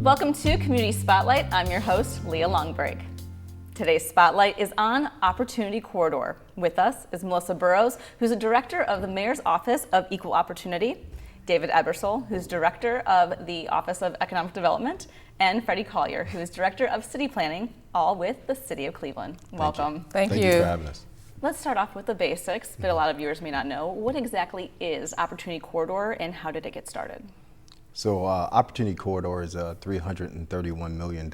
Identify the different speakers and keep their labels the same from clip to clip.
Speaker 1: Welcome to Community Spotlight. I'm your host, Leah Longbrake. Today's Spotlight is on Opportunity Corridor. With us is Melissa Burrows, who's a director of the Mayor's Office of Equal Opportunity, David Ebersole, who's director of the Office of Economic Development, and Freddy Collier, who is director of City Planning, all with the City of Cleveland. Welcome.
Speaker 2: Thank you for having us.
Speaker 1: Let's start off with the basics, but a lot of viewers may not know. What exactly is Opportunity Corridor and how did it get started?
Speaker 2: So Opportunity Corridor is a $331 million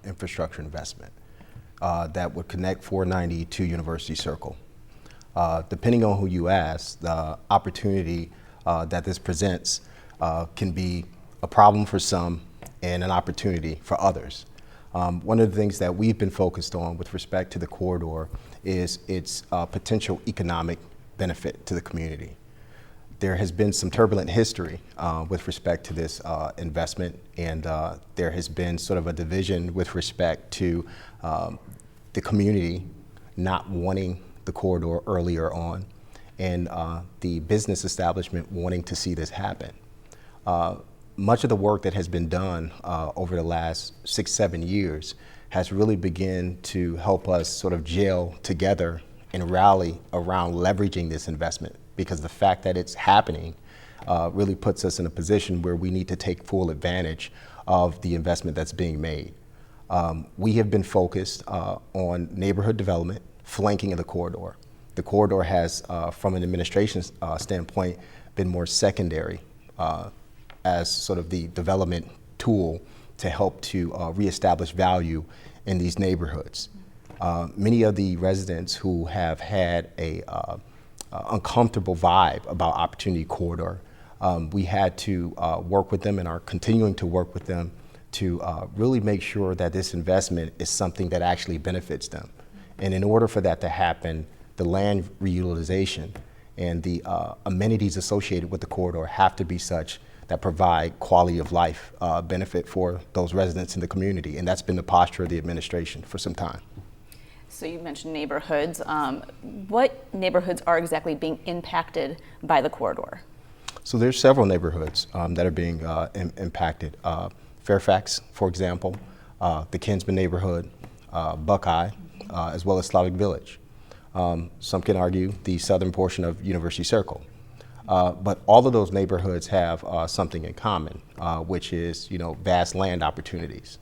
Speaker 2: infrastructure investment that would connect 490 to University Circle. Depending on who you ask, the opportunity that this presents can be a problem for some and an opportunity for others. One of the things that we've been focused on with respect to the corridor is its potential economic benefit to the community. There has been some turbulent history with respect to this investment, and there has been sort of a division with respect to the community not wanting the corridor earlier on, and the business establishment wanting to see this happen. Much of the work that has been done over the last 6-7 years has really begun to help us sort of gel together and rally around leveraging this investment, because the fact that it's happening really puts us in a position where we need to take full advantage of the investment that's being made. We have been focused on neighborhood development, flanking of the corridor. The corridor has, from an administration standpoint, been more secondary as sort of the development tool to help to reestablish value in these neighborhoods. Many of the residents who have had a uncomfortable vibe about Opportunity Corridor, we had to work with them and are continuing to work with them to really make sure that this investment is something that actually benefits them. And in order for that to happen, the land reutilization and the amenities associated with the corridor have to be such that provide quality of life benefit for those residents in the community. And that's been the posture of the administration for some time.
Speaker 1: So you mentioned neighborhoods. What neighborhoods are exactly being impacted by the corridor?
Speaker 2: So there's several neighborhoods that are being impacted. Fairfax, for example, the Kinsman neighborhood, Buckeye, as well as Slavic Village. Some can argue the southern portion of University Circle. But all of those neighborhoods have something in common, which is, vast land opportunities.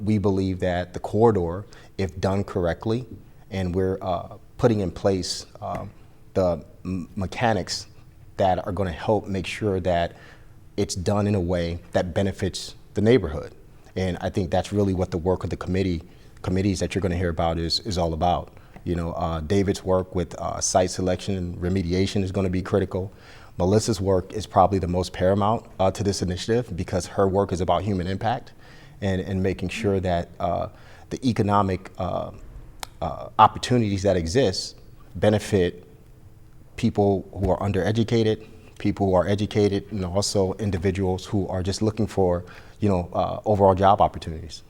Speaker 2: We believe that the corridor, if done correctly, and we're putting in place the mechanics that are going to help make sure that it's done in a way that benefits the neighborhood. And I think that's really what the work of the committees that you're going to hear about is all about. David's work with site selection and remediation is going to be critical. Melissa's work is probably the most paramount to this initiative, because her work is about human impact and making sure that the economic opportunities that exist benefit people who are undereducated, people who are educated, and also individuals who are just looking for, overall job opportunities.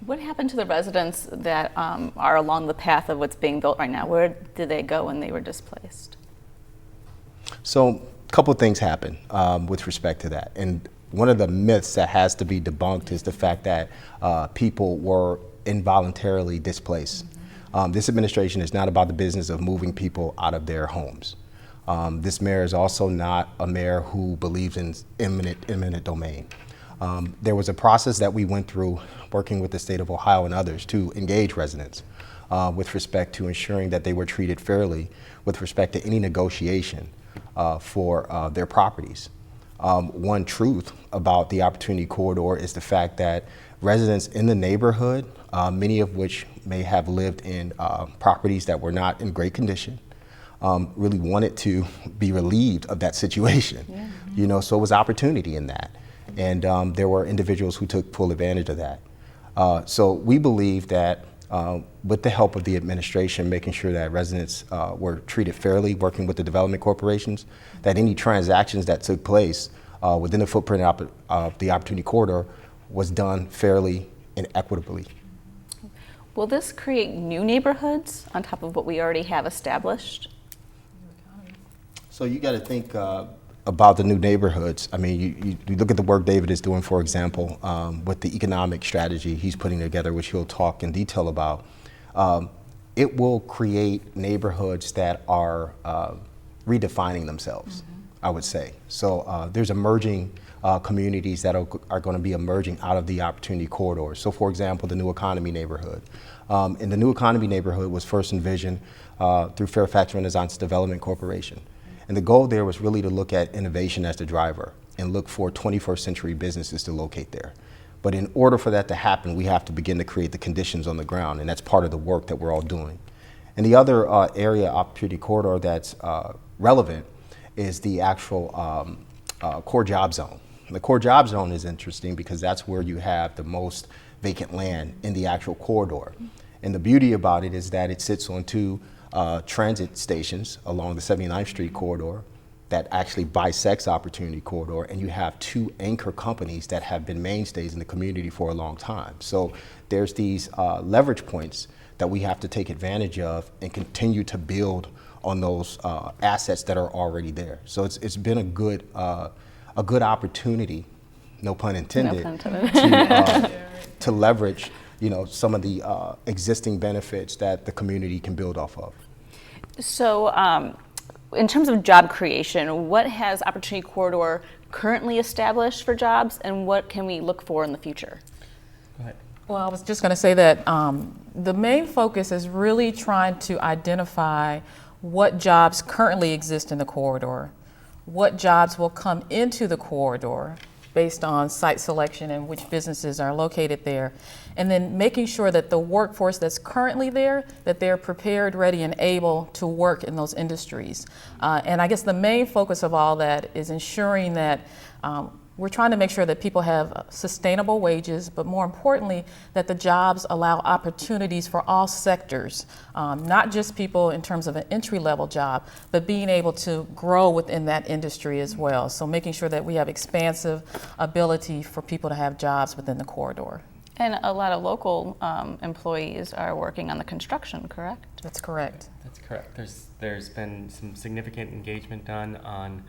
Speaker 1: What happened to the residents that are along the path of what's being built right now? Where did they go when they were displaced?
Speaker 2: So a couple of things happen with respect to that. And one of the myths that has to be debunked is the fact that people were involuntarily displaced. This administration is not about the business of moving people out of their homes. This mayor is also not a mayor who believes in eminent domain. There was a process that we went through working with the state of Ohio and others to engage residents with respect to ensuring that they were treated fairly with respect to any negotiation for their properties. One truth about the Opportunity Corridor is the fact that residents in the neighborhood, many of which may have lived in properties that were not in great condition, really wanted to be relieved of that situation. Yeah. So it was opportunity in that. And there were individuals who took full advantage of that. So we believe that with the help of the administration, making sure that residents were treated fairly, working with the development corporations, that any transactions that took place within the footprint of the Opportunity Corridor was done fairly and equitably.
Speaker 1: Will this create new neighborhoods on top of what we already have established?
Speaker 2: So you got to think about the new neighborhoods, I mean, you look at the work David is doing, for example, with the economic strategy he's putting together, which he'll talk in detail about. It will create neighborhoods that are redefining themselves, I would say. So there's emerging communities that are going to be emerging out of the opportunity corridor. So for example, the New Economy neighborhood. And the New Economy neighborhood was first envisioned through Fairfax Renaissance Development Corporation. And the goal there was really to look at innovation as the driver and look for 21st century businesses to locate there. But in order for that to happen, we have to begin to create the conditions on the ground, and that's part of the work that we're all doing. And the other area opportunity corridor that's relevant is the actual core job zone. And the core job zone is interesting because that's where you have the most vacant land in the actual corridor. And the beauty about it is that it sits on two transit stations along the 79th Street corridor that actually bisects opportunity corridor, and you have two anchor companies that have been mainstays in the community for a long time. So there's these leverage points that we have to take advantage of and continue to build on those assets that are already there. So it's been a good opportunity, no pun intended, to leverage some of the existing benefits that the community can build off of.
Speaker 1: So in terms of job creation, what has Opportunity Corridor currently established for jobs, and what can we look for in the future?
Speaker 3: Go ahead.
Speaker 4: Well, I was just going to say that the main focus is really trying to identify what jobs currently exist in the corridor, what jobs will come into the corridor based on site selection and which businesses are located there, and then making sure that the workforce that's currently there, that they're prepared, ready, and able to work in those industries. And I guess the main focus of all that is ensuring that we're trying to make sure that people have sustainable wages, but more importantly, that the jobs allow opportunities for all sectors, not just people in terms of an entry-level job, but being able to grow within that industry as well. So making sure that we have expansive ability for people to have jobs within the corridor.
Speaker 1: And a lot of local employees are working on the construction, correct?
Speaker 4: That's correct.
Speaker 3: That's correct. There's been some significant engagement done on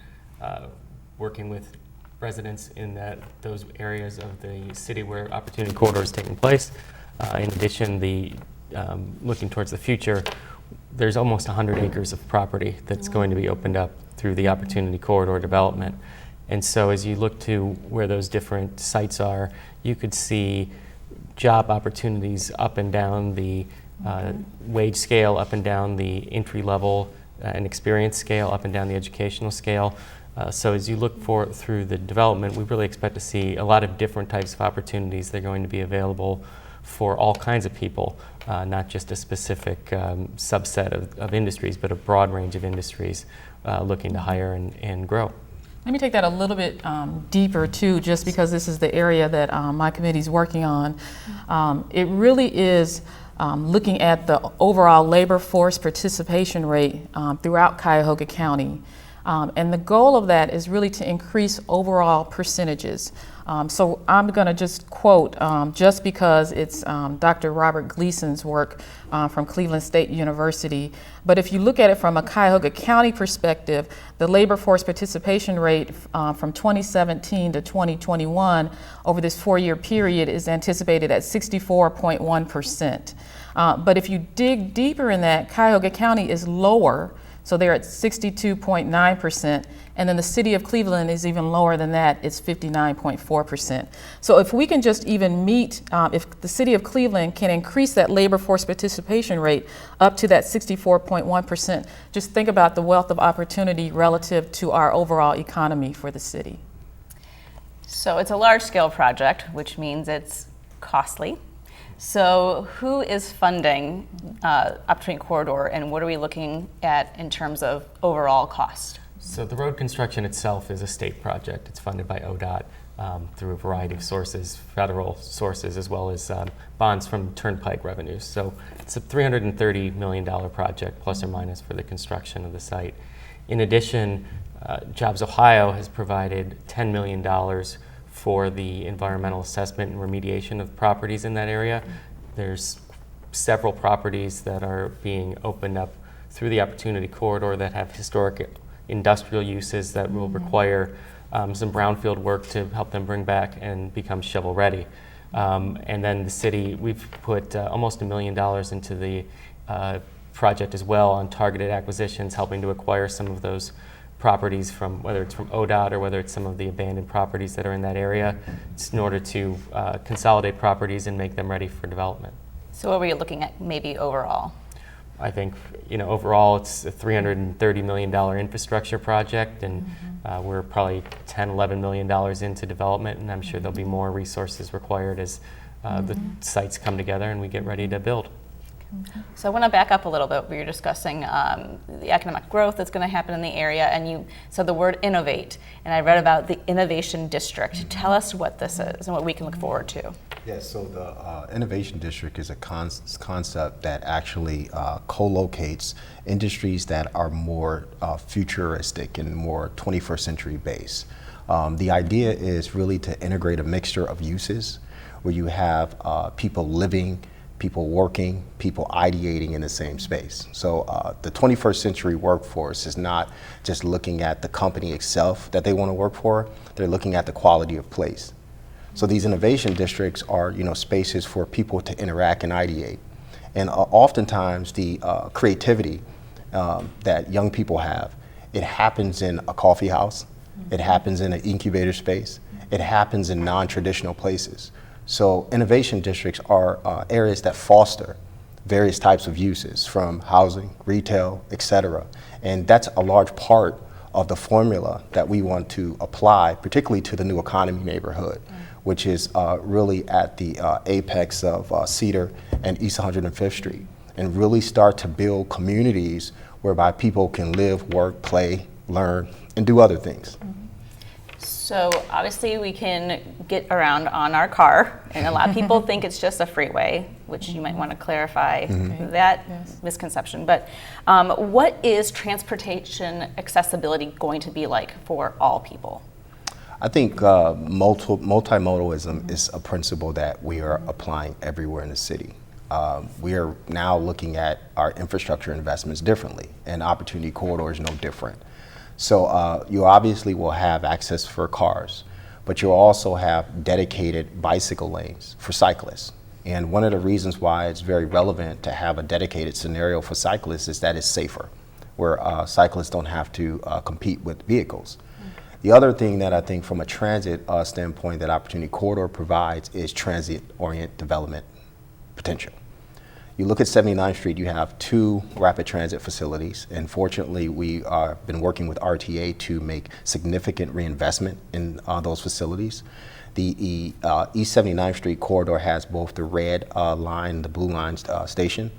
Speaker 3: working with residents in those areas of the city where Opportunity Corridor is taking place. In addition, looking towards the future, there's almost 100 acres of property that's going to be opened up through the Opportunity Corridor development. And so as you look to where those different sites are, you could see job opportunities up and down the wage scale, up and down the entry level and experience scale, up and down the educational scale. So as you look through the development, we really expect to see a lot of different types of opportunities that are going to be available for all kinds of people, not just a specific subset of industries, but a broad range of industries looking to hire and grow.
Speaker 4: Let me take that a little bit deeper too, just because this is the area that my committee is working on. It really is looking at the overall labor force participation rate throughout Cuyahoga County. And the goal of that is really to increase overall percentages. So I'm going to just quote, just because it's Dr. Robert Gleason's work from Cleveland State University. But if you look at it from a Cuyahoga County perspective, the labor force participation rate from 2017 to 2021 over this 4-year period is anticipated at 64.1%. But if you dig deeper in that, Cuyahoga County is lower. So they're at 62.9%, and then the city of Cleveland is even lower than that, it's 59.4%. So if we can just even meet, if the city of Cleveland can increase that labor force participation rate up to that 64.1%, just think about the wealth of opportunity relative to our overall economy for the city.
Speaker 1: So it's a large-scale project, which means it's costly. So who is funding Opportunity Corridor, and what are we looking at in terms of overall cost?
Speaker 3: So the road construction itself is a state project. It's funded by ODOT through a variety of sources, federal sources, as well as bonds from turnpike revenues. So it's a $330 million project, plus or minus, for the construction of the site. In addition, Jobs Ohio has provided $10 million for the environmental assessment and remediation of properties in that area. There's several properties that are being opened up through the Opportunity Corridor that have historic industrial uses that will require some brownfield work to help them bring back and become shovel ready. And then the city, we've put almost $1 million into the project as well on targeted acquisitions, helping to acquire some of those properties from, whether it's from ODOT or whether it's some of the abandoned properties that are in that area, in order to consolidate properties and make them ready for development.
Speaker 1: So what were you looking at maybe overall?
Speaker 3: I think, overall it's a $330 million infrastructure project, and we're probably $10, $11 million into development, and I'm sure there'll be more resources required as the sites come together and we get ready to build.
Speaker 1: So I want to back up a little bit. We were discussing the economic growth that's going to happen in the area, and you said the word innovate, and I read about the Innovation District. Tell us what this is and what we can look forward to.
Speaker 2: Yes, so the Innovation District is a concept that actually co-locates industries that are more futuristic and more 21st century based. The idea is really to integrate a mixture of uses where you have people living, people working, people ideating in the same space. So the 21st century workforce is not just looking at the company itself that they want to work for, they're looking at the quality of place. So these innovation districts are, spaces for people to interact and ideate. And oftentimes the creativity that young people have, it happens in a coffee house, it happens in an incubator space, it happens in non-traditional places. So innovation districts are areas that foster various types of uses, from housing, retail, et cetera. And that's a large part of the formula that we want to apply, particularly to the new economy neighborhood, which is really at the apex of Cedar and East 105th Street, and really start to build communities whereby people can live, work, play, learn, and do other things.
Speaker 1: So obviously we can get around on our car, and a lot of people think it's just a freeway, which you might want to clarify that misconception. But what is transportation accessibility going to be like for all people?
Speaker 2: I think multimodalism is a principle that we are applying everywhere in the city. We are now looking at our infrastructure investments differently, and Opportunity Corridor is no different. So you obviously will have access for cars, but you'll also have dedicated bicycle lanes for cyclists. And one of the reasons why it's very relevant to have a dedicated scenario for cyclists is that it's safer, where cyclists don't have to compete with vehicles. The other thing that I think from a transit standpoint that Opportunity Corridor provides is transit-oriented development potential. You look at 79th Street, you have 2 rapid transit facilities, and fortunately we have been working with RTA to make significant reinvestment in those facilities. The East 79th Street corridor has both the red line and the blue line station.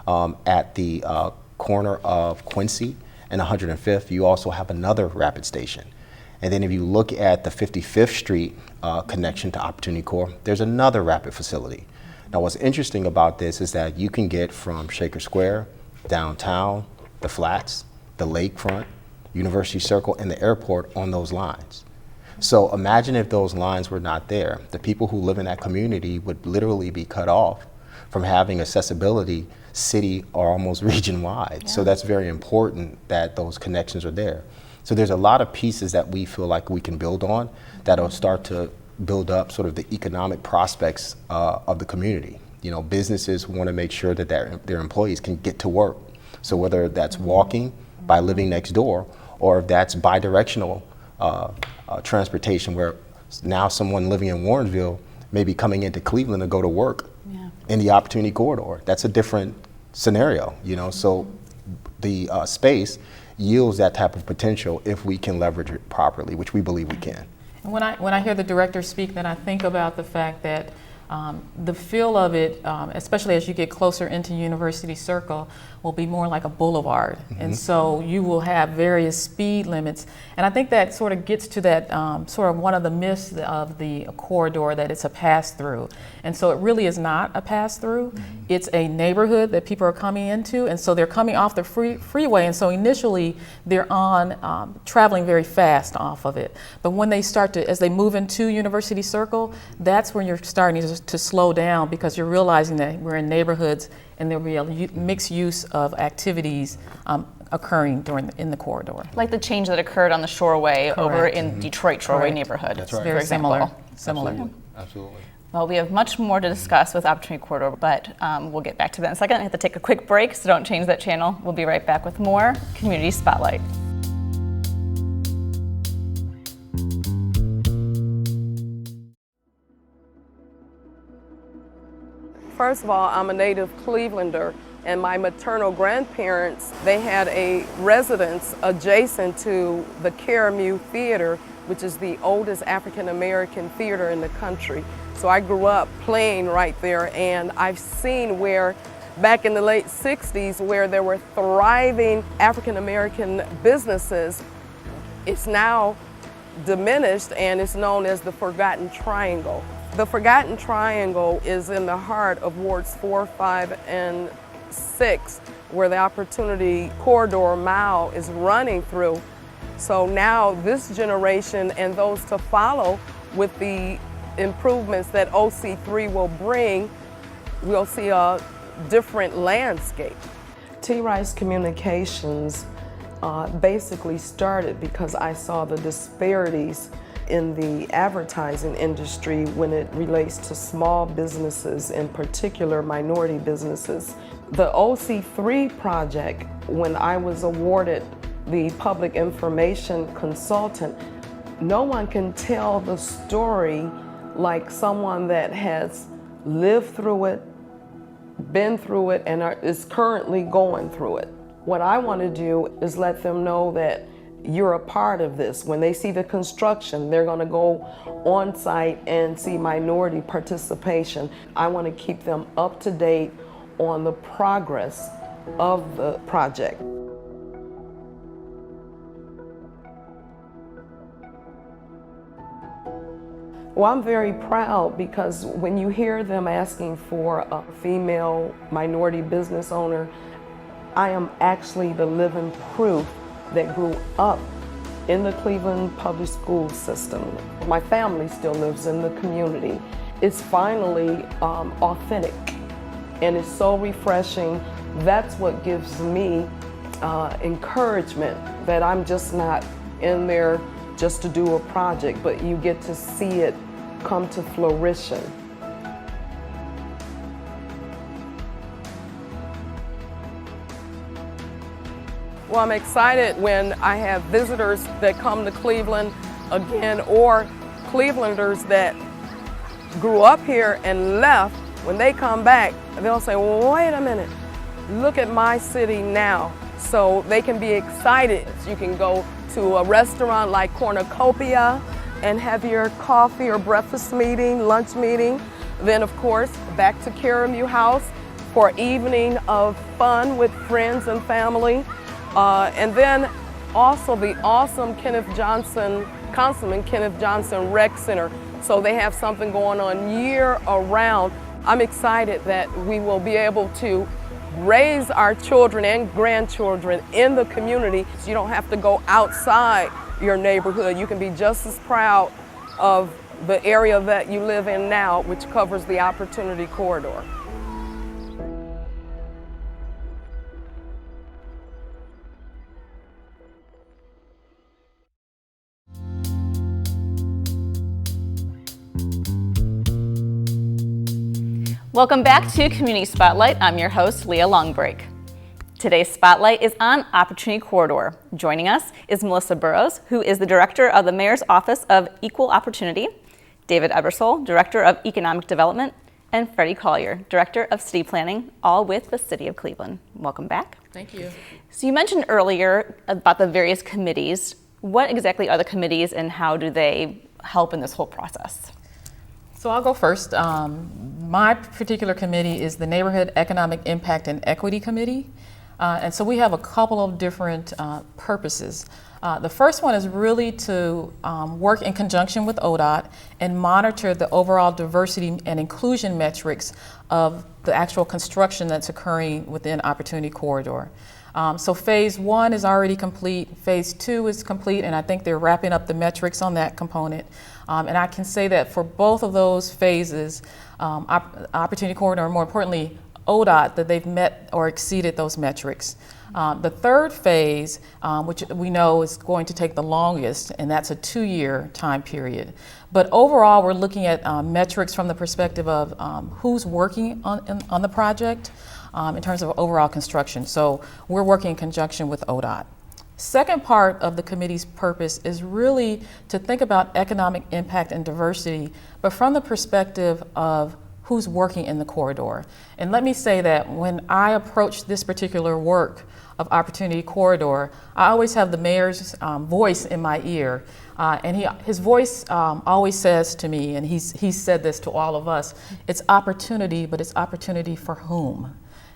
Speaker 2: At the corner of Quincy and 105th, you also have another rapid station. And then if you look at the 55th Street connection to Opportunity Corps, there's another rapid facility. Now what's interesting about this is that you can get from Shaker Square, downtown, the Flats, the lakefront, University Circle, and the airport on those lines. So imagine if those lines were not there. The people who live in that community would literally be cut off from having accessibility city or almost region-wide. Yeah. So that's very important that those connections are there. So there's a lot of pieces that we feel like we can build on that'll start to build up sort of the economic prospects of the community. Businesses want to make sure that their employees can get to work. So whether that's walking by living next door, or if that's bi-directional transportation, where now someone living in Warrensville may be coming into Cleveland to go to work in the Opportunity Corridor. That's a different scenario, so the space yields that type of potential if we can leverage it properly, which we believe we can.
Speaker 4: When I hear the director speak, then I think about the fact that the feel of it, especially as you get closer into University Circle, will be more like a boulevard. And so you will have various speed limits. And I think that sort of gets to that sort of one of the myths of the corridor, that it's a pass-through. And so it really is not a pass-through. It's a neighborhood that people are coming into, and so they're coming off the freeway, and so initially they're on traveling very fast off of it. But when they start to, as they move into University Circle, that's when you're starting to to slow down because you're realizing that we're in neighborhoods and there'll be a mixed use of activities occurring in the corridor.
Speaker 1: Like the change that occurred on the Shoreway over in Detroit Shoreway
Speaker 4: Correct.
Speaker 1: neighborhood.
Speaker 2: That's right.
Speaker 4: Very similar.
Speaker 2: Absolutely. Absolutely.
Speaker 1: Well, we have much more to discuss with Opportunity Corridor, but we'll get back to that in a second. I have to take a quick break, so don't change that channel. We'll be right back with more Community Spotlight.
Speaker 5: First of all, I'm a native Clevelander, and my maternal grandparents, they had a residence adjacent to the Caramu Theater, which is the oldest African American theater in the country. So I grew up playing right there, and I've seen where back in the late 60s where there were thriving African American businesses, it's now diminished and it's known as the Forgotten Triangle. The Forgotten Triangle is in the heart of wards 4, 5, and 6, where the Opportunity Corridor Mile is running through. So now this generation and those to follow, with the improvements that OC3 will bring, we'll see a different landscape. T-Rice Communications basically started because I saw the disparities in the advertising industry when it relates to small businesses, in particular minority businesses. The OC3 project, when I was awarded the public information consultant, no one can tell the story like someone that has lived through it, been through it, and is currently going through it. What I want to do is let them know that you're a part of this. When they see the construction, they're going to go on site and see minority participation. I want to keep them up to date on the progress of the project. Well, I'm very proud because when you hear them asking for a female minority business owner, I am actually the living proof that grew up in the Cleveland public school system. My family still lives in the community. It's finally authentic, and it's so refreshing. That's what gives me encouragement that I'm just not in there just to do a project, but you get to see it come to fruition. Well, I'm excited when I have visitors that come to Cleveland again, or Clevelanders that grew up here and left. When they come back, they'll say, well, wait a minute, look at my city now. So they can be excited. You can go to a restaurant like Cornucopia and have your coffee or breakfast meeting, lunch meeting. Then, of course, back to Caramu House for evening of fun with friends and family. And then also the awesome Councilman Kenneth Johnson Rec Center. So they have something going on year around. I'm excited that we will be able to raise our children and grandchildren in the community. So you don't have to go outside your neighborhood. You can be just as proud of the area that you live in now, which covers the Opportunity Corridor.
Speaker 1: Welcome back to Community Spotlight. I'm your host, Leah Longbrake. Today's Spotlight is on Opportunity Corridor. Joining us is Melissa Burrows, who is the Director of the Mayor's Office of Equal Opportunity, David Ebersole, Director of Economic Development, and Freddy Collier, Director of City Planning, all with the City of Cleveland. Welcome back.
Speaker 4: Thank you.
Speaker 1: So you mentioned earlier about the various committees. What exactly are the committees and how do they help in this whole process?
Speaker 4: So I'll go first. My particular committee is the Neighborhood Economic Impact and Equity Committee. And so we have a couple of different purposes. The first one is really to work in conjunction with ODOT and monitor the overall diversity and inclusion metrics of the actual construction that's occurring within Opportunity Corridor. So phase 1 is already complete, phase 2 is complete, and I think they're wrapping up the metrics on that component. And I can say that for both of those phases, Opportunity Corridor, and more importantly, ODOT, that they've met or exceeded those metrics. The third phase, which we know is going to take the longest, and that's a 2-year time period. But overall, we're looking at metrics from the perspective of who's working on the project in terms of overall construction. So we're working in conjunction with ODOT. Second part of the committee's purpose is really to think about economic impact and diversity, but from the perspective of who's working in the corridor. And let me say that when I approach this particular work of Opportunity Corridor, I always have the mayor's voice in my ear. And his voice always says to me, and he's said this to all of us, it's opportunity, but it's opportunity for whom?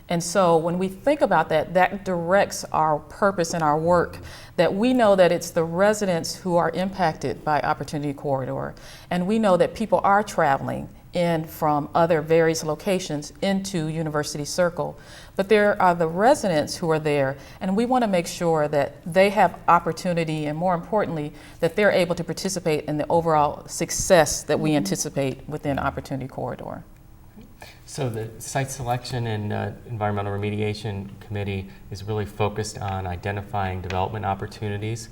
Speaker 4: And so when we think about that, that directs our purpose and our work, that we know that it's the residents who are impacted by Opportunity Corridor. And we know that people are traveling in from other various locations into University Circle. But there are the residents who are there, and we want to make sure that they have opportunity, and more importantly, that they're able to participate in the overall success that we anticipate within Opportunity Corridor.
Speaker 3: So the Site Selection and Environmental Remediation Committee is really focused on identifying development opportunities,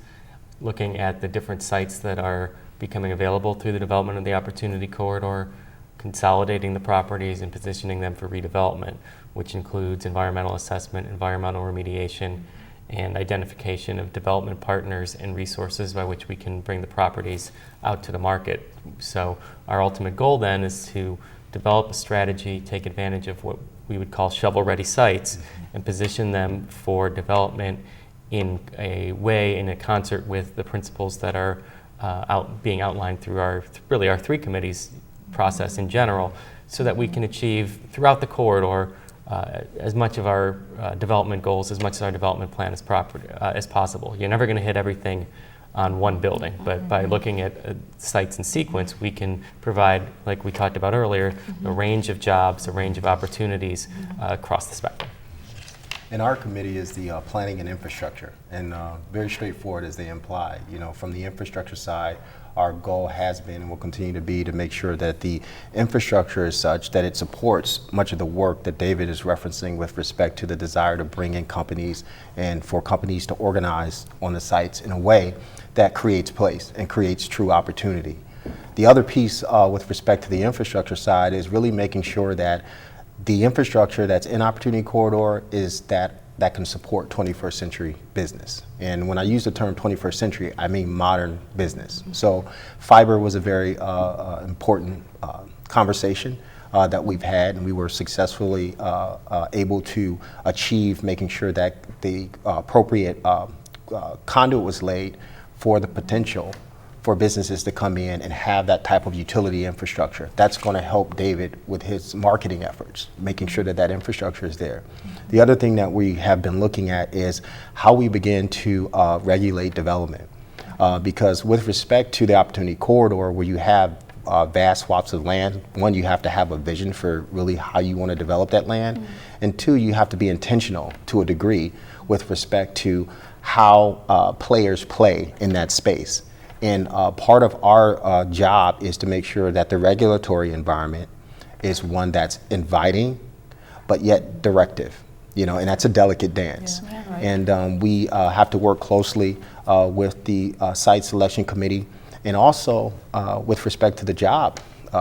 Speaker 3: looking at the different sites that are becoming available through the development of the Opportunity Corridor, consolidating the properties and positioning them for redevelopment, which includes environmental assessment, environmental remediation, and identification of development partners and resources by which we can bring the properties out to the market. So our ultimate goal then is to develop a strategy, take advantage of what we would call shovel-ready sites, and position them for development in a way, in a concert with the principles that are being outlined through our 3 committees process in general, so that we can achieve throughout the corridor as much of our development goals, as much as our development plan as possible. You're never going to hit everything on one building, but by looking at sites in sequence, we can provide, like we talked about earlier, a range of jobs, a range of opportunities across the spectrum.
Speaker 2: And our committee is the planning and infrastructure, and very straightforward as they imply. You know, from the infrastructure side, our goal has been and will continue to be to make sure that the infrastructure is such that it supports much of the work that David is referencing with respect to the desire to bring in companies and for companies to organize on the sites in a way that creates place and creates true opportunity. The other piece with respect to the infrastructure side is really making sure that the infrastructure that's in Opportunity Corridor is that can support 21st century business. And when I use the term 21st century, I mean modern business. So fiber was a very important conversation that we've had, and we were successfully able to achieve making sure that the appropriate conduit was laid for the potential for businesses to come in and have that type of utility infrastructure. That's going to help David with his marketing efforts, making sure that that infrastructure is there. The other thing that we have been looking at is how we begin to regulate development. Because with respect to the Opportunity Corridor, where you have vast swaths of land, one, you have to have a vision for really how you want to develop that land. And two, you have to be intentional to a degree with respect to how players play in that space. And part of our job is to make sure that the regulatory environment is one that's inviting, but yet directive, you know, and that's a delicate dance. Yeah, right. And we have to work closely with the Site Selection Committee, and also with respect to the job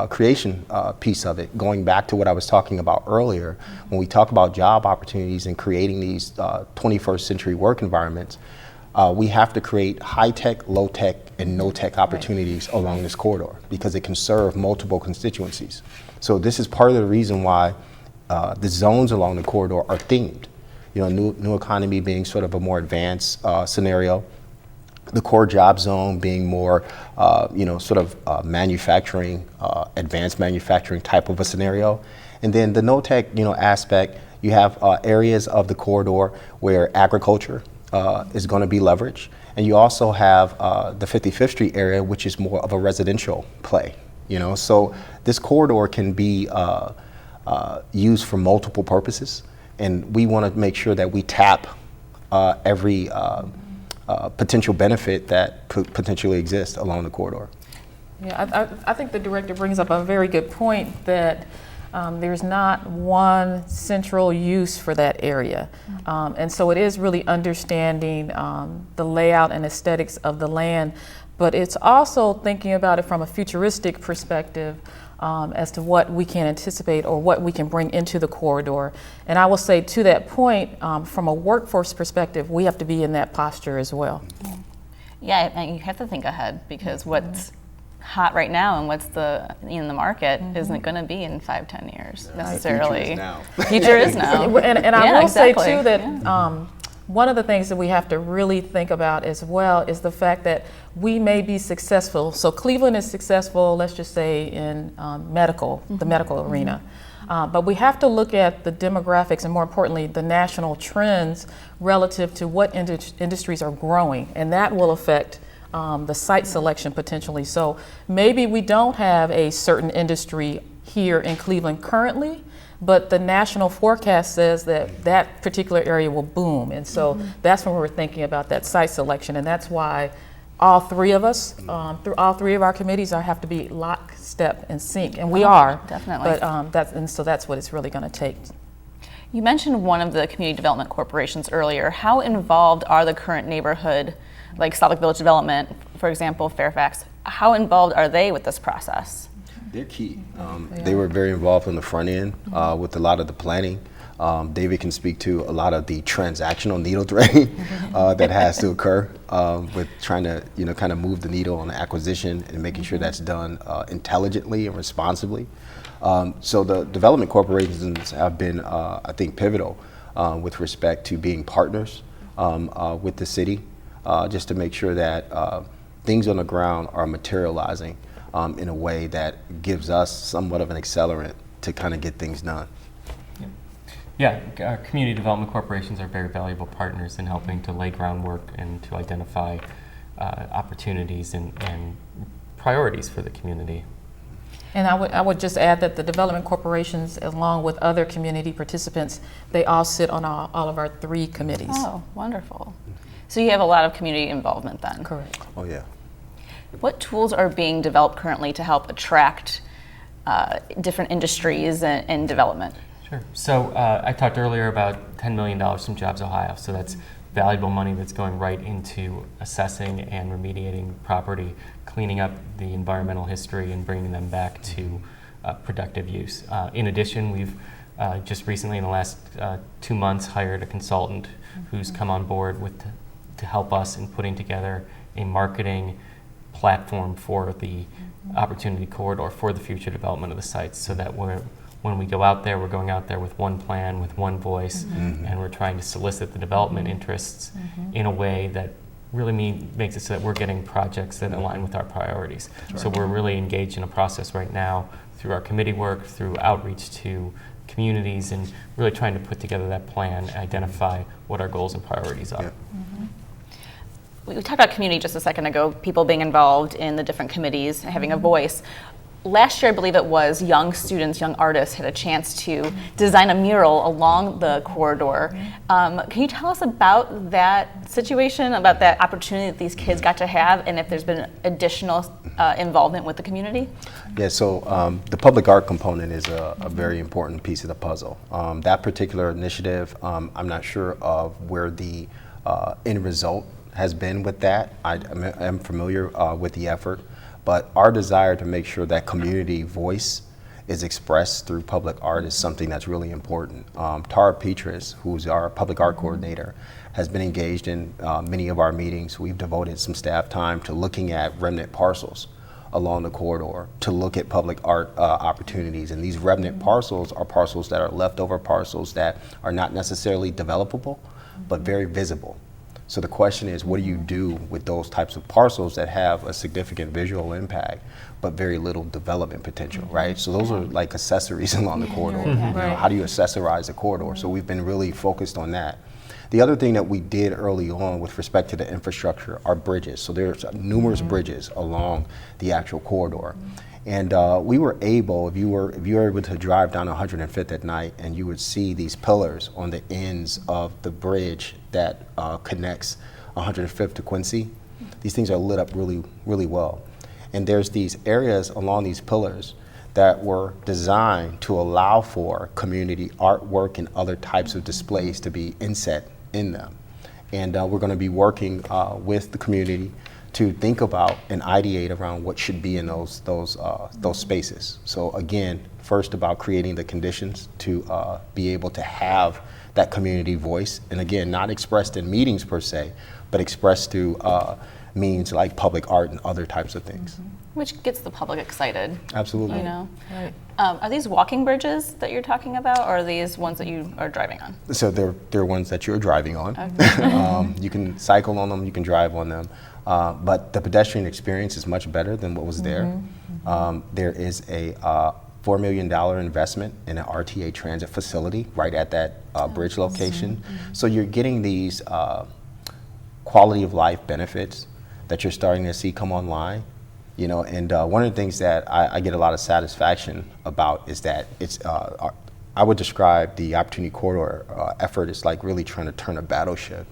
Speaker 2: creation piece of it, going back to what I was talking about earlier. When we talk about job opportunities and creating these 21st century work environments, we have to create high-tech, low-tech, and no-tech opportunities along this corridor because it can serve multiple constituencies. So this is part of the reason why the zones along the corridor are themed. You know, new economy being sort of a more advanced scenario, the core job zone being more, you know, sort of manufacturing, advanced manufacturing type of a scenario. And then the no-tech, you know, aspect, you have areas of the corridor where agriculture is going to be leveraged. And you also have the 55th Street area, which is more of a residential play, you know. So this corridor can be used for multiple purposes. And we want to make sure that we tap every potential benefit that could potentially exist along the corridor.
Speaker 4: Yeah, I think the director brings up a very good point that there's not one central use for that area. And so it is really understanding the layout and aesthetics of the land, but it's also thinking about it from a futuristic perspective as to what we can anticipate or what we can bring into the corridor. And I will say to that point, from a workforce perspective, we have to be in that posture as well.
Speaker 1: Yeah, and you have to think ahead because what's hot right now and what's in the market isn't going to be in 5-10 years necessarily. Future is now.
Speaker 4: And I will
Speaker 1: exactly.
Speaker 4: say too that one of the things that we have to really think about as well is the fact that we may be successful. So Cleveland is successful, let's just say in the medical arena. But we have to look at the demographics and more importantly, the national trends relative to what industries are growing. And that will affect the site selection potentially. So maybe we don't have a certain industry here in Cleveland currently, but the national forecast says that that particular area will boom. And so that's when we're thinking about that site selection. And that's why all three of us, through all three of our committees, have to be lockstep and sync. And we are.
Speaker 1: Definitely.
Speaker 4: But so that's what it's really going to take.
Speaker 1: You mentioned one of the community development corporations earlier. How involved are the current neighborhood, like Southwick Village Development, for example, Fairfax, how involved are they with this process?
Speaker 2: They're key. They were very involved on the front end with a lot of the planning. David can speak to a lot of the transactional needle threading that has to occur with trying to, kind of move the needle on the acquisition and making sure that's done intelligently and responsibly. So the development corporations have been, I think, pivotal with respect to being partners with the city, just to make sure that things on the ground are materializing in a way that gives us somewhat of an accelerant to kind of get things done.
Speaker 3: Yeah, our community development corporations are very valuable partners in helping to lay groundwork and to identify opportunities and priorities for the community.
Speaker 4: And I would just add that the development corporations, along with other community participants, they all sit on all of our 3 committees.
Speaker 1: Oh, wonderful. So you have a lot of community involvement then?
Speaker 4: Correct.
Speaker 2: Oh, yeah.
Speaker 1: What tools are being developed currently to help attract different industries and development?
Speaker 3: Sure. So I talked earlier about $10 million from Jobs Ohio. So that's valuable money that's going right into assessing and remediating property, cleaning up the environmental history and bringing them back to productive use. In addition, we've just recently in the last 2 months hired a consultant who's come on board to help us in putting together a marketing platform for the opportunity corridor for the future development of the sites, so that when we go out there, we're going out there with one plan, with one voice, and we're trying to solicit the development interests in a way that really makes it so that we're getting projects that align with our priorities. Right. So we're really engaged in a process right now through our committee work, through outreach to communities, and really trying to put together that plan, identify what our goals and priorities are.
Speaker 2: Yeah.
Speaker 1: We talked about community just a second ago, people being involved in the different committees, having a voice. Last year, I believe it was, young students, young artists had a chance to design a mural along the corridor. Can you tell us about that situation, about that opportunity that these kids got to have, and if there's been additional involvement with the community?
Speaker 2: Yeah, so the public art component is a very important piece of the puzzle. That particular initiative, I'm not sure of where the end result has been with that. I'm familiar with the effort. But our desire to make sure that community voice is expressed through public art is something that's really important. Tara Petras, who's our public art coordinator, has been engaged in many of our meetings. We've devoted some staff time to looking at remnant parcels along the corridor to look at public art opportunities. And these remnant parcels are parcels that are leftover parcels that are not necessarily developable, but very visible. So the question is, what do you do with those types of parcels that have a significant visual impact, but very little development potential, right? So those are like accessories along the corridor. You know, how do you accessorize the corridor? So we've been really focused on that. The other thing that we did early on with respect to the infrastructure are bridges. So there's numerous bridges along the actual corridor. And we were able, if you were able to drive down 105th at night, and you would see these pillars on the ends of the bridge that connects 105th to Quincy. These things are lit up really, really well. And there's these areas along these pillars that were designed to allow for community artwork and other types of displays to be inset in them. And we're going to be working with the community to think about and ideate around what should be in those spaces. So again, first about creating the conditions to be able to have that community voice, and again, not expressed in meetings per se, but expressed through means like public art and other types of things.
Speaker 1: Which gets the public excited.
Speaker 2: Absolutely.
Speaker 1: You know?
Speaker 4: Right.
Speaker 1: Are these walking bridges that you're talking about, or are these ones that you are driving on?
Speaker 2: So they're ones that you're driving on. You can cycle on them, you can drive on them, but the pedestrian experience is much better than what was there. There is a $4 million investment in an RTA transit facility right at that bridge location. So you're getting these quality of life benefits that you're starting to see come online. You know, and one of the things that I get a lot of satisfaction about is that it's, I would describe the Opportunity Corridor effort as like really trying to turn a battleship,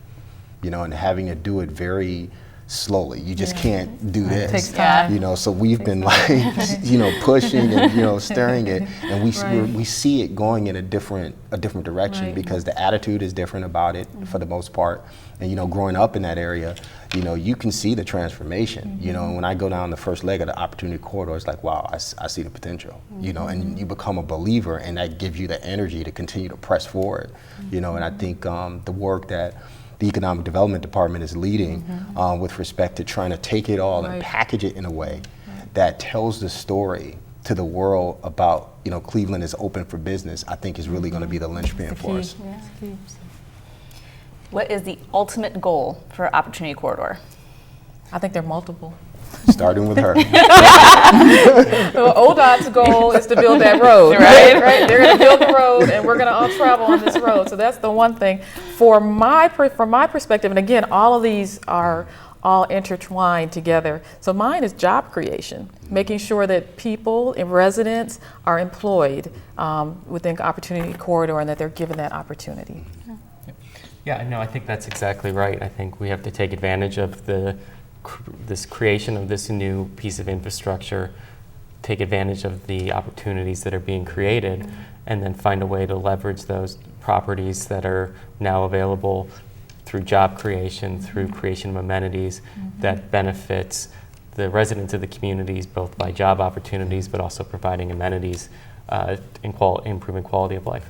Speaker 2: you know, and having to do it very slowly. You just can't do this.
Speaker 4: It takes time.
Speaker 2: You know, so we've been like, you know, pushing and, you know, stirring it, and we see it going in a different direction because the attitude is different about it for the most part. And, you know, growing up in that area, you know, you can see the transformation. You know, and when I go down the first leg of the Opportunity Corridor, it's like, wow, I see the potential, you know, and you become a believer, and that gives you the energy to continue to press forward, you know, and I think the work that the Economic Development Department is leading with respect to trying to take it all and package it in a way that tells the story to the world about, you know, Cleveland is open for business, I think is really going to be the linchpin for us.
Speaker 1: What is the ultimate goal for Opportunity Corridor?
Speaker 4: I think they're multiple.
Speaker 2: Starting with her.
Speaker 4: Well, ODOT's goal is to build that road, right? They're going to build the road, and we're going to all travel on this road. So that's the one thing. From my perspective, and again, all of these are all intertwined together. So mine is job creation, making sure that people and residents are employed within Opportunity Corridor and that they're given that opportunity.
Speaker 3: Yeah, no, I think that's exactly right. I think we have to take advantage of this creation of this new piece of infrastructure, take advantage of the opportunities that are being created, and then find a way to leverage those properties that are now available through job creation, through creation of amenities that benefits the residents of the communities, both by job opportunities, but also providing amenities improving quality of life.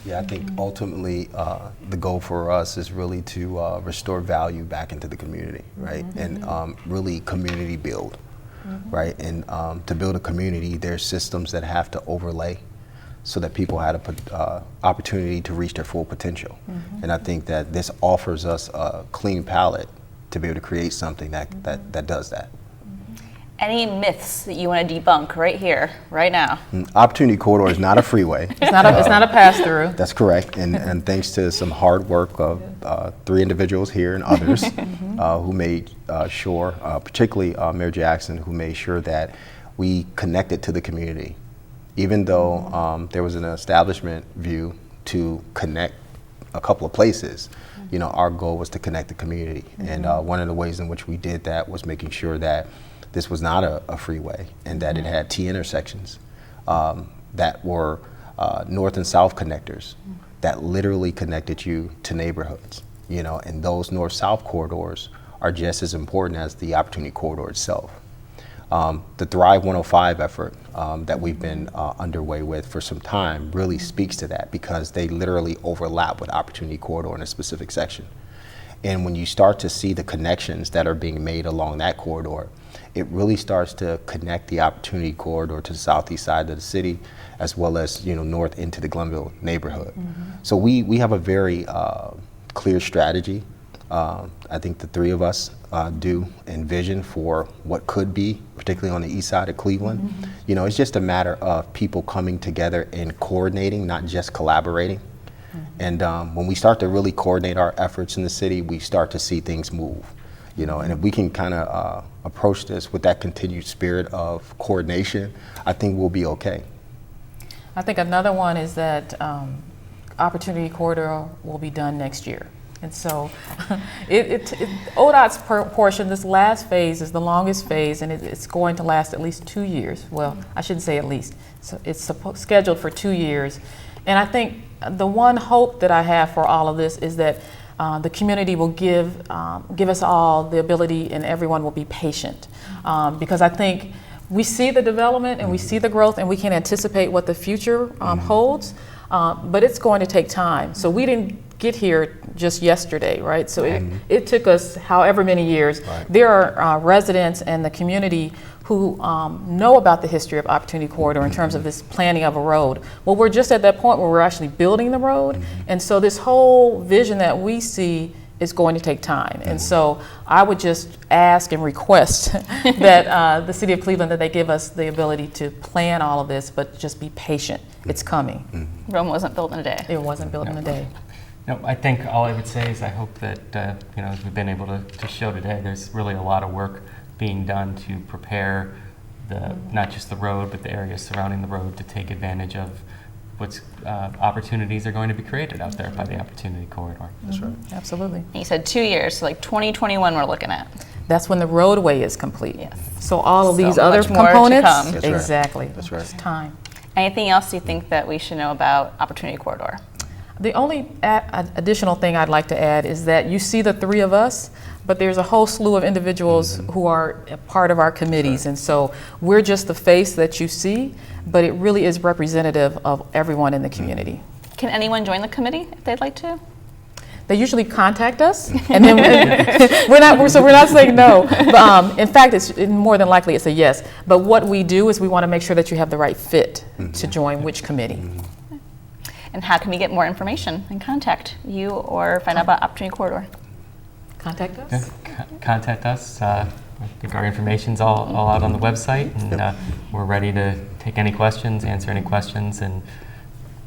Speaker 2: Yeah, I think ultimately the goal for us is really to restore value back into the community, right? And really community build, right? And to build a community, there's systems that have to overlay so that people had an opportunity to reach their full potential. And I think that this offers us a clean palette to be able to create something that does that.
Speaker 1: Any myths that you want to debunk right here, right now?
Speaker 2: Opportunity Corridor is not a freeway.
Speaker 4: It's not a pass-through.
Speaker 2: That's correct, and thanks to some hard work of 3 individuals here and others who made sure, particularly Mayor Jackson, who made sure that we connected to the community. Even though there was an establishment view to connect a couple of places, you know, our goal was to connect the community. And one of the ways in which we did that was making sure that this was not a freeway and that it had T intersections that were north and south connectors that literally connected you to neighborhoods, you know, and those north-south corridors are just as important as the Opportunity Corridor itself. The Thrive 105 effort that we've been underway with for some time really speaks to that because they literally overlap with Opportunity Corridor in a specific section. And when you start to see the connections that are being made along that corridor, it really starts to connect the Opportunity Corridor to the southeast side of the city, as well as, you know, north into the Glenville neighborhood. So we have a very clear strategy. I think the 3 of us do envision for what could be, particularly on the east side of Cleveland. You know, it's just a matter of people coming together and coordinating, not just collaborating. And when we start to really coordinate our efforts in the city, we start to see things move. You know, and if we can kind of approach this with that continued spirit of coordination, I think we'll be okay.
Speaker 4: I think another one is that Opportunity Corridor will be done next year. And so ODOT's portion, this last phase is the longest phase, and it's going to last at least 2 years. Well, I shouldn't say at least. So it's scheduled for 2 years. And I think the one hope that I have for all of this is that the community will give us all the ability, and everyone will be patient. Because I think we see the development and we see the growth, and we can anticipate what the future holds, but it's going to take time. So we didn't get here just yesterday, right? So it took us however many years.
Speaker 2: Right.
Speaker 4: There are residents and the community who know about the history of Opportunity Corridor in terms of this planning of a road. Well, we're just at that point where we're actually building the road, and so this whole vision that we see is going to take time. And so I would just ask and request that the City of Cleveland, that they give us the ability to plan all of this, but just be patient. It's coming.
Speaker 1: Rome wasn't built in a day.
Speaker 4: It wasn't built in a day.
Speaker 3: No, I think all I would say is I hope that, as we've been able to show today, there's really a lot of work being done to prepare not just the road, but the areas surrounding the road to take advantage of what's opportunities are going to be created out there by the Opportunity Corridor.
Speaker 2: That's right.
Speaker 4: Absolutely.
Speaker 1: And you said 2 years, so like 2021 we're looking at.
Speaker 4: That's when the roadway is complete.
Speaker 1: Yes.
Speaker 4: So all of these
Speaker 1: So
Speaker 4: other
Speaker 1: much more to
Speaker 4: components,
Speaker 1: come.
Speaker 2: That's right.
Speaker 4: exactly.
Speaker 2: That's right.
Speaker 4: It's time.
Speaker 1: Anything else you think that we should know about Opportunity Corridor?
Speaker 4: The only additional thing I'd like to add is that you see the three of us, but there's a whole slew of individuals who are a part of our committees. And so we're just the face that you see, but it really is representative of everyone in the community.
Speaker 1: Can anyone join the committee if they'd like to?
Speaker 4: They usually contact us, and then we're not saying no. But, in fact, it's more than likely it's a yes. But what we do is we want to make sure that you have the right fit to join which committee.
Speaker 1: And how can we get more information and contact you or find out about Opportunity Corridor?
Speaker 4: Contact us.
Speaker 3: Contact us. I think our information's all out on the website, and we're ready to take any questions, answer any questions, and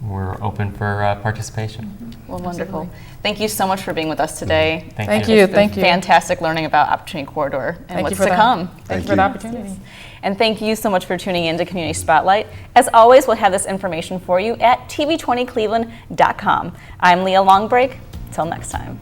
Speaker 3: we're open for participation.
Speaker 1: Well, wonderful. Thank you so much for being with us today.
Speaker 4: Thank you.
Speaker 1: It's been fantastic learning about Opportunity Corridor and what's to come.
Speaker 4: Thank you for the opportunity.
Speaker 1: And thank you so much for tuning in to Community Spotlight. As always, we'll have this information for you at tv20cleveland.com. I'm Leah Longbrake. Until next time.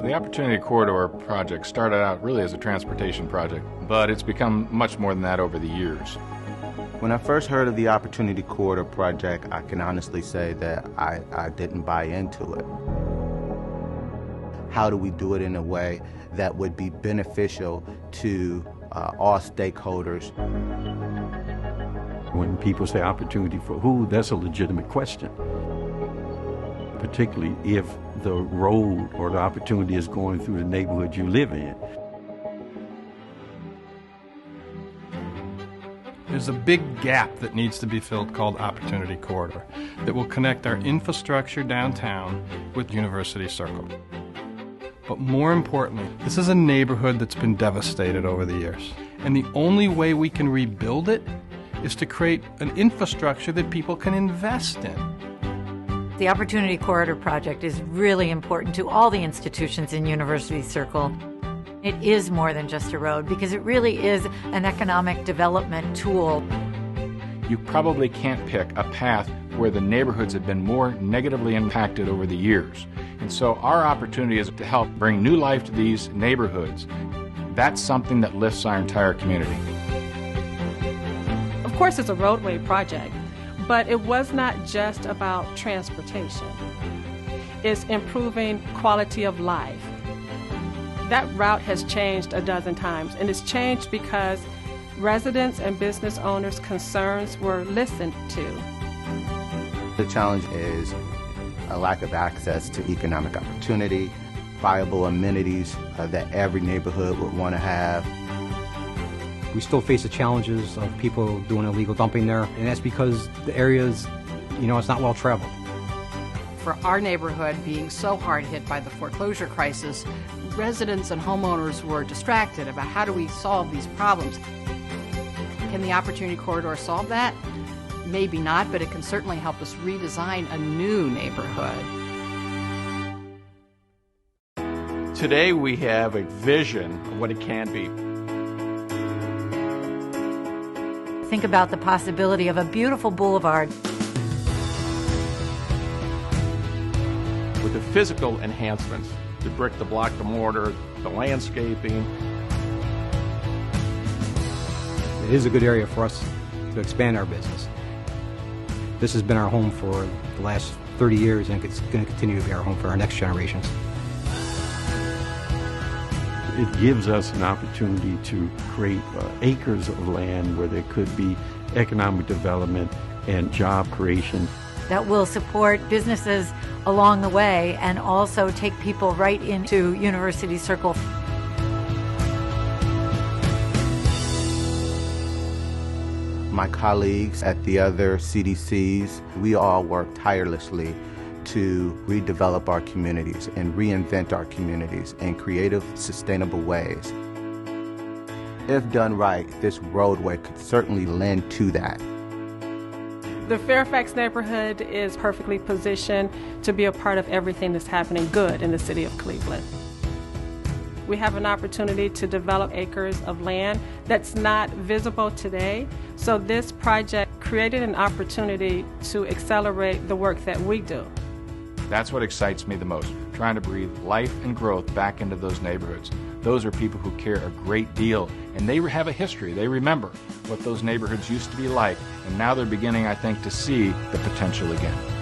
Speaker 6: The Opportunity Corridor project started out really as a transportation project, but it's become much more than that over the years.
Speaker 7: When I first heard of the Opportunity Corridor project, I can honestly say that I didn't buy into it. How do we do it in a way that would be beneficial to all stakeholders?
Speaker 8: When people say opportunity for who, that's a legitimate question. Particularly if the road or the opportunity is going through the neighborhood you live in.
Speaker 9: There's a big gap that needs to be filled called Opportunity Corridor that will connect our infrastructure downtown with University Circle. But more importantly, this is a neighborhood that's been devastated over the years. And the only way we can rebuild it is to create an infrastructure that people can invest in.
Speaker 10: The Opportunity Corridor project is really important to all the institutions in University Circle. It is more than just a road because it really is an economic development tool.
Speaker 6: You probably can't pick a path where the neighborhoods have been more negatively impacted over the years. And so our opportunity is to help bring new life to these neighborhoods. That's something that lifts our entire community.
Speaker 11: Of course, it's a roadway project. But it was not just about transportation. It's improving quality of life. That route has changed a dozen times, and it's changed because Residents and business owners' concerns were listened to.
Speaker 7: The challenge is a lack of access to economic opportunity, viable amenities that every neighborhood would want to have.
Speaker 12: We still face the challenges of people doing illegal dumping there, and that's because the area's, it's not well traveled.
Speaker 13: For our neighborhood being so hard hit by the foreclosure crisis, residents and homeowners were distracted about how do we solve these problems. Can the Opportunity Corridor solve that? Maybe not, but it can certainly help us redesign a new neighborhood.
Speaker 6: Today we have a vision of what it can be.
Speaker 10: Think about the possibility of a beautiful boulevard.
Speaker 6: With the physical enhancements, the brick, the block, the mortar, the landscaping.
Speaker 12: It is a good area for us to expand our business. This has been our home for the last 30 years, and it's going to continue to be our home for our next generations.
Speaker 8: It gives us an opportunity to create acres of land where there could be economic development and job creation.
Speaker 10: That will support businesses along the way and also take people right into University Circle.
Speaker 7: My colleagues at the other CDCs, we all work tirelessly to redevelop our communities and reinvent our communities in creative, sustainable ways. If done right, this roadway could certainly lend to that.
Speaker 11: The Fairfax neighborhood is perfectly positioned to be a part of everything that's happening good in the city of Cleveland. We have an opportunity to develop acres of land that's not visible today. So this project created an opportunity to accelerate the work that we do.
Speaker 6: That's what excites me the most, trying to breathe life and growth back into those neighborhoods. Those are people who care a great deal, and they have a history. They remember what those neighborhoods used to be like, and now they're beginning, I think, to see the potential again.